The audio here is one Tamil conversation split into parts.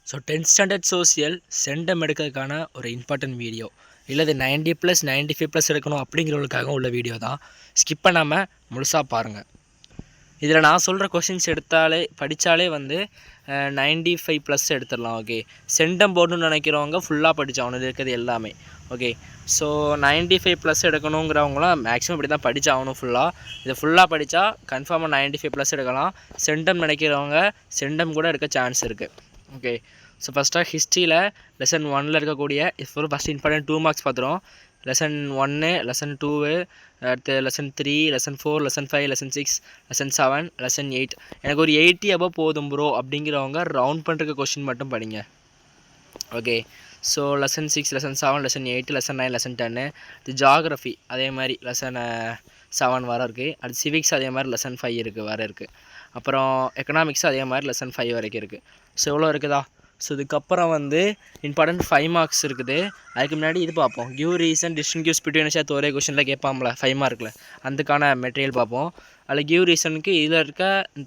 So 10th standard social centum எடுக்கிறதுக்கான ஒரு இம்பார்ட்டன்ட் வீடியோ. இல்லை இது 90+, 95+ எடுக்கணும் அப்படிங்கிறவங்களுக்காக உள்ள வீடியோ தான். ஸ்கிப் பண்ணாமல் முழுசாக பாருங்கள். இதில் நான் சொல்கிற கொஷின்ஸ் படித்தாலே வந்து 95+ எடுத்துடலாம். ஓகே, சென்டம் போர்டுன்னு நினைக்கிறவங்க ஃபுல்லாக படித்தாகணும் இருக்கிறது எல்லாமே. ஓகே, ஸோ 95+ எடுக்கணுங்கிறவங்களாம் மேக்ஸிமம் இப்படி தான் படித்தாகணும். இதை ஃபுல்லாக படித்தா கன்ஃபார்மாக 95+ எடுக்கலாம். சென்டம் நினைக்கிறவங்க சென்டம் கூட எடுக்க சான்ஸ் இருக்குது. ஓகே, ஸோ ஃபஸ்ட்டாக ஹிஸ்ட்ரியில் லெசன் 1ல் இருக்கக்கூடிய ஃபஸ்ட் இம்பார்ட்டன்ட் 2 மார்க்ஸ் பார்த்துருவோம். லெசன் 1, லெசன் 2, அடுத்து lesson 3, lesson 4, lesson 5, lesson 6, lesson 7, lesson 8. எனக்கு ஒரு 80 above போதும் ப்ரோ அப்படிங்கிறவங்க ரவுண்ட் பண்ணுற கொஷின் மட்டும் படிங்க. Okay, so lesson 6, lesson 7, lesson 8, lesson 9, lesson 10. இது ஜாகிரஃபி அதே மாதிரி லெசன் 7 வர இருக்குது. அடுத்து சிவிக்ஸ் அதே மாதிரி லெசன் 5 இருக்குது. அப்புறம் எக்கனாமிக்ஸ் அதே மாதிரி லெசன் 5 வரைக்கும் இருக்குது. ஸோ எவ்வளோ இருக்குதா? ஸோ இதுக்கப்புறம் வந்து இம்பார்ட்டன்ட் 5 மார்க்ஸ் இருக்குது. அதுக்கு முன்னாடி இது பார்ப்போம். கிவ் ரீசன் டிஸ்டிங்யூஷ் பிட்வீன் சேர்த்து ஒரே கொஷனில் கேட்பாங்களா 5 மார்க்கில், அதுக்கான மெட்டீரியல் பார்ப்போம். அதில் கிவ் ரீசனுக்கு இதில் இருக்க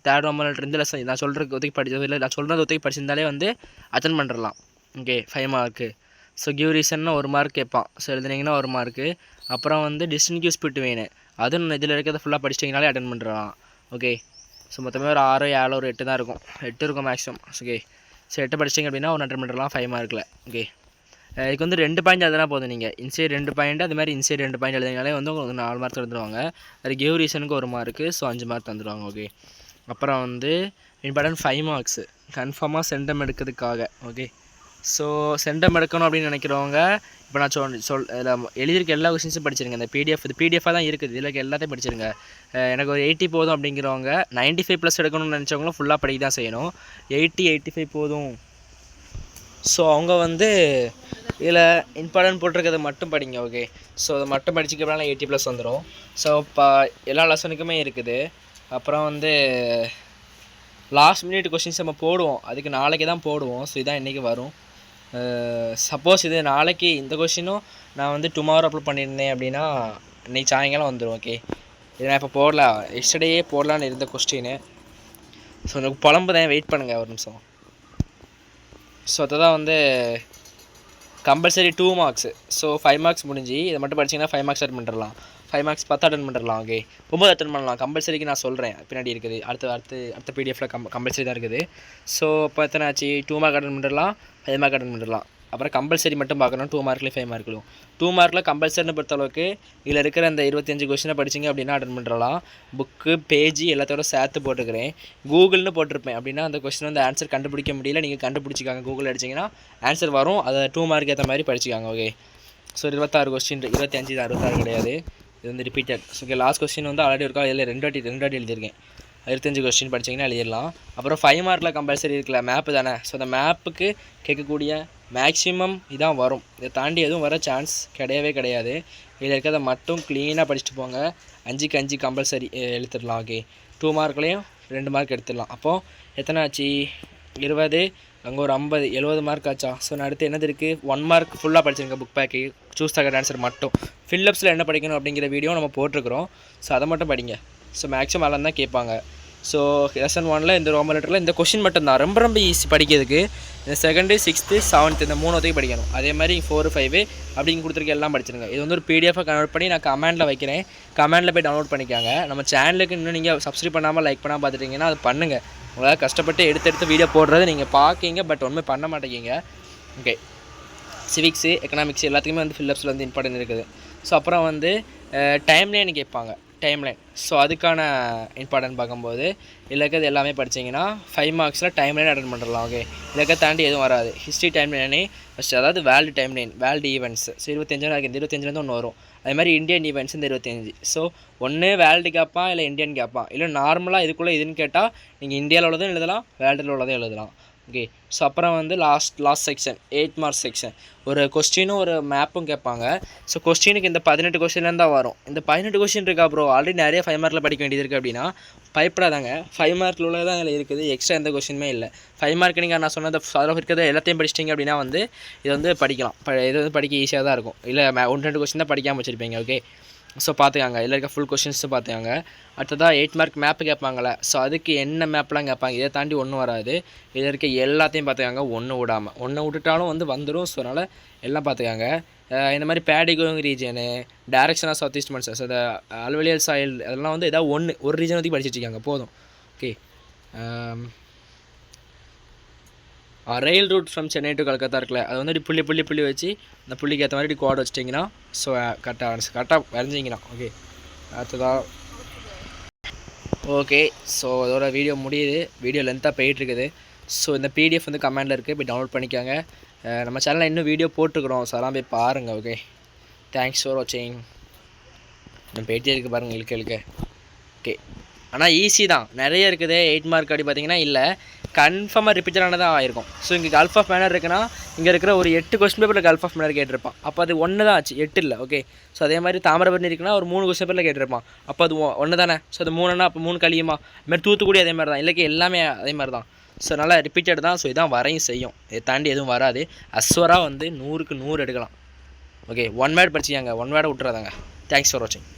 தேர்ட் ரோமன்லேருந்து லெசன் நான் சொல்கிறதுக்கு ஒதுக்கி படித்தது இல்லை, நான் சொல்கிறது ஒதுக்கி படிச்சிருந்தாலே வந்து அட்டன் பண்ணிடலாம். Okay, 5 mark. ஸோ கிவ் ரீசன்னா 1 மார்க் கேட்பான். ஸோ எழுதுனீங்கன்னா 1 மார்க்கு. அப்புறம் வந்து டிஸ்டிங்யூஷ் பிட்வீன் அதுவும் இதில் இருக்கிறத ஃபுல்லாக படிச்சிட்டிங்கனாலே அட்டன் பண்ணுறான். ஓகே, ஸோ மொத்தமே ஒரு 6, 7, ஒரு 8 தான் இருக்கும். 8 இருக்கும் மேக்ஸிமம். ஓகே, ஸோ 8 படிச்சிங்க அப்படின்னா ஒரு அட்டன் பண்ணிடலாம் 5 மார்க்கில். ஓகே, இதுக்கு வந்து 2 பாயிண்ட் எழுதுனா போதும். நீங்கள் இன்சைட் 2 பாயிண்ட், அது மாதிரி இன்சைட் 2 பாயிண்ட் எழுதினாலே வந்து உங்களுக்கு 4 மார்க் தந்துடுவாங்க. அது கிவ் ரீசனுக்கு 1 மார்க்கு, ஸோ 5 மார்க் தந்துடுவாங்க. ஓகே, அப்புறம் வந்து இம்பார்ட்டன்ட் 5 மார்க்ஸு கன்ஃபார்மாக சென்டம் எடுக்கிறதுக்காக. ஓகே, ஸோ சென்டம் எடுக்கணும் அப்படின்னு நினைக்கிறவங்க இப்போ நான் எழுதியிருக்க எல்லா கொஷின்ஸும் படிச்சிருங்க. இந்த பிடிஎஃபாக தான் இருக்குது, இதில் எல்லாத்தையும் படிச்சிருங்க. எனக்கு ஒரு 80 போதும் அப்படிங்கிறவங்க 95+ எடுக்கணும்னு நினச்சவங்களும் ஃபுல்லாக படிக்க தான் செய்யணும். 80, 85 போதும். ஸோ அவங்க வந்து இதில் இம்பார்ட்டன்ட் போட்டிருக்கிறத மட்டும் படிங்க. ஓகே, ஸோ அதை மட்டும் படிச்சிக்கிறப்பனால 80+ வந்துடும். ஸோ இப்போ எல்லா லெசனுக்குமே இருக்குது. அப்புறம் வந்து லாஸ்ட் மினிட் கொஷின்ஸ் நம்ம போடுவோம், அதுக்கு நாளைக்கு தான் போடுவோம். ஸோ இதான் இன்றைக்கி வரும். சப்போஸ் இது நாளைக்கு இந்த கொஷினும் நான் வந்து டுமாரோ அப்லோட் பண்ணியிருந்தேன் அப்படின்னா இன்றைக்கி சாயங்காலம் வந்துடும். ஓகே, இது நான் இப்போ போடலாம், எஸ்டர்டேயே போடலான்னு இருந்த கொஸ்டின்னு. ஸோ எனக்கு புலம்பு தான், வெயிட் பண்ணுங்கள் ஒரு நிமிஷம். ஸோ அதுதான் வந்து கம்பல்சரி 2 மார்க்ஸு. ஸோ 5 மார்க்ஸ் முடிஞ்சு இதை மட்டும் படிச்சிங்கன்னா 5 மார்க்ஸ் அட்டன் பண்ணிடலாம். 5 மார்க்ஸ் 10 அட்டன் பண்ணிடலாம். ஓகே, 9 அட்டன் பண்ணலாம். கம்பல்சரிக்கு நான் சொல்கிறேன், பின்னாடி இருக்குது. அடுத்த பிடிஎஃபில் கம்பல்சரி தான் இருக்குது. ஸோ இப்போ எத்தனை ஆச்சு? 2 மார்க் அட்டன் பண்ணிடலாம், 5 மார்க் அட்டன் பண்ணிடலாம். அப்புறம் கம்பல்சரி மட்டும் பார்க்கணும், 2 மார்க்லேயும் 5 மார்க்லையும். 2 மார்க்கில் கம்பல்சரின்னு பொறுத்தளவுக்கு இதில் இருக்கிற அந்த 25 கொஷினை படிச்சிங்க அப்படின்னா அட்டன் பண்ணுறலாம். புக்கு பேஜ் எல்லாத்தோட சேர்த்து போட்டுக்கிறேன். கூகுள்னு போட்டிருப்பேன் அப்படின்னா அந்த கொஷின் வந்து ஆன்சர் கண்டுபிடிக்க முடியல, நீங்கள் கண்டுபிடிச்சிக்காங்க. கூகுள் அடிச்சிங்கன்னா ஆன்சர் வரும், அதை 2 மார்க் ஏற்ற மாதிரி படிச்சிக்காங்க. ஓகே, ஸோ 26 கொஸ்டின், 25 தான், 26 கிடையாது. இது வந்து ரிப்பீட்டட். ஓகே, லாஸ்ட் கொஸ்டின் வந்து ஆல்ரெடி இருக்கா, இதில் 2 வாட்டி எழுதியிருக்கேன். 25 கொஸ்டின் படிச்சிங்கன்னா எழுதிடலாம். அப்புறம் 5 மார்க்கில் கம்பல்சரி இருக்கல மேப்பு தானே. ஸோ அந்த மேப்புக்கு கேட்கக்கூடிய மேக்ஸிமம் இதான் வரும். இதை தாண்டி எதுவும் வர சான்ஸ் கிடையாது. இதில் இருக்கிறத மட்டும் க்ளீனாக படிச்சுட்டு போங்க. 5க்கு 5 கம்பல்சரி எழுத்துடலாம். ஓகே, 2 மார்க்லேயும் 2 மார்க் எடுத்துடலாம். அப்போது எத்தனை ஆச்சு? 20, அங்கே ஒரு 50, 70 மார்க் ஆச்சா? ஸோ நான் அடுத்து என்னது இருக்குது? 1 மார்க் ஃபுல்லாக படிச்சிருங்க. புக் பேக்கு சூஸ் தகர் ஆன்சர் மட்டும். ஃபில்லப்ஸில் என்ன படிக்கணும் அப்படிங்கிற வீடியோ நம்ம போட்டிருக்கிறோம். ஸோ அதை மட்டும் படிங்க. ஸோ மேக்ஸிமம் அதெல்லாம் தான் கேட்பாங்க. ஸோ லெசன் 1ல் இந்த ரோமன் லெட்டரில் இந்த கொஷின் மட்டும்தான் ரொம்ப ஈஸி படிக்கிறதுக்கு. இந்த 2nd, 6th, 7th இந்த 3 படிக்கணும். அதே மாதிரி 4, 5 அப்படின்னு கொடுத்துருக்க எல்லாம் படிச்சிருங்க. இது வந்து ஒரு பிடிஎஃபாக கன்வெர்ட் பண்ணி நான் கமெண்டில் வைக்கிறேன். கமெண்டில் போய் டவுன்லோட் பண்ணிக்காங்க. நம்ம சேனலுக்கு இன்னும் நீங்கள் சப்ஸ்கிரைப் பண்ணாமல் லைக் பண்ணாமல் பார்த்துட்டிங்கன்னா அது பண்ணுங்கள். உங்களால் கஷ்டப்பட்டு எடுத்து வீடியோ போடுறது நீங்கள் பார்க்கிங்க, பட் ஒன்றுமே பண்ண மாட்டேங்கிங்க. ஓகே, சிவிக்ஸு, எக்கனாமிக்ஸ் எல்லாத்துக்குமே வந்து ஃபில்லப்ஸில் வந்து இம்பார்ட்டன்ட் இருக்குது. ஸோ அப்புறம் வந்து டைம்லைன் கேட்பாங்க. டைம்லைன், ஸோ அதுக்கான இம்பார்ட்டன்ட் பார்க்கும்போது இலக்கிறது எல்லாமே படிச்சிங்கன்னா 5 மார்க்ஸில் டைம்லைன் அட்டன் பண்ணிடலாம். ஓகே, இலக்கை தாண்டி எதுவும் வராது. ஹிஸ்ட்ரி டைம்லைனே ஃபஸ்ட்டு, அதாவது world timeline, world events. So 25 இந்த 25 ஒன்று வரும். அதே மாதிரி இந்தியன் ஈவெண்ட்ஸ் இந்த 25. ஸோ ஒன்று வேர்ல்டு கேட்பான், இல்லை இந்தியன் கேட்பான். இல்லை நார்மலாக இதுக்குள்ளே இதுன்னு கேட்டால் நீங்கள் இந்தியாவில் உள்ளதும் எழுதலாம், வேர்ல்டில் உள்ளதும் எழுதலாம். ஓகே, ஸோ அப்புறம் வந்து லாஸ்ட் செக்ஷன் 8 மார்க் செக்ஷன் ஒரு கொஸ்டினும் ஒரு மேப்பும் கேட்பாங்க. ஸோ கொஸ்டினுக்கு இந்த 18 கொஸ்டின்லேருந்து தான் வரும். இந்த 18 கொஸ்டின் இருக்கா ப்ரோ, ஆல்ரெடி நிறைய 5 மார்க்கில் படிக்க வேண்டியது இருக்குது அப்படின்னா பயப்படாதாங்க. 5 மார்க்கில் உள்ளது தான் அதில் இருக்குது, எக்ஸ்ட்ரா எந்த கொஸ்டினுமே இல்லை. 5 மார்க் நீங்கள் நான் சொன்னது அதில் இருக்கிறத எல்லாத்தையும் படிச்சிட்டிங்க அப்படின்னா வந்து இது வந்து படிக்கலாம். இது வந்து படிக்க ஈஸியாக தான் இருக்கும். இல்லை 1-2 கொஸ்டின் தான் படிக்காமல் வச்சுருப்பீங்க. ஓகே, ஸோ பார்த்துக்காங்க, இதில் இருக்க ஃபுல் கொஷின்ஸும் பார்த்துக்காங்க. அடுத்ததாக 8 மார்க் மேப்பு கேட்பாங்களே, ஸோ அதுக்கு என்ன மேப்லாம் கேட்பாங்க, இதை தாண்டி ஒன்றும் வராது. இதில் இருக்க எல்லாத்தையும் பார்த்துக்காங்க, ஒன்று விடாமல். ஒன்று விட்டுட்டாலும் வந்துடும். ஸோ அதனால் எல்லாம் பார்த்துக்காங்க. இந்த மாதிரி பேடிகோயிங் region, direction of south east monsoons, அந்த அலுவலியல் சாயில், அதெல்லாம் ஏதாவது ஒரு ரீஜன் பற்றி படிச்சுட்டு இருக்காங்க போதும். Okay. Rail route from Chennai to Calcutta இருக்குல்ல, அது புள்ளி வச்சு அந்த புள்ளிக்கு ஏற்ற மாதிரி கோட் வச்சிட்டிங்கன்னா ஸோ கரெக்டாக வரைஞ்சிங்கன்னா ஓகே. அடுத்ததாக ஓகே. ஸோ அதோட வீடியோ முடியுது. வீடியோ லென்த்தாக போயிட்டுருக்குது. ஸோ இந்த பிடிஎஃப் கமெண்டில் இருக்குது, போய் டவுன்லோட் பண்ணிக்கோங்க. நம்ம சேனலில் இன்னும் வீடியோ போட்டுருக்குறோம், ஸோ அதெல்லாம் போய் பாருங்கள். ஓகே, தேங்க்ஸ் ஃபார் வாட்சிங். நம்ம போயிட்டே இருக்குது பாருங்கள், இழுக்க. ஓகே, ஆனால் ஈஸி தான், நிறைய இருக்குது. 8 மார்க் அப்படி பார்த்தீங்கன்னா இல்லை, கன்ஃபார்மாக ரிப்பீட்டடானதான் ஆகிருக்கும். ஸோ இங்கே கல்ஃப் ஆஃப் மேனர் இருக்குன்னா இங்கே இருக்கிற ஒரு 8 கொஸ்டின் பேப்பரில் கல்ஃப் ஆஃப் மேனர் கேட்டிருப்பான். அப்போ அது 1 தான் ஆச்சு, 8 இல்லை. ஓகே, ஸோ அதே மாதிரி தாமிரபரணி இருக்குன்னா ஒரு 3 கொஸ்டின் பேப்பரில் கேட்டிருப்பான். அப்போ அது 1 தானே. ஸோ அது 3னா அப்போ 3 கழியுமா. அதுமாதிரி தூத்துக்குடி அதே மாதிரி தான், இல்லைக்கு எல்லாமே அதே மாதிரி தான். ஸோ நல்லா ரிப்பீட்டட் தான். ஸோ இதான் வரையும் செய்யும், இதை தாண்டி எதுவும் வராது. அஸ்வராக 100க்கு 100 எடுக்கலாம். ஓகே, 1 வேர்டு படிச்சிக்காங்க, 1 வேர்டை விட்டுறாதாங்க. தேங்க்ஸ் ஃபார் வாட்சிங்.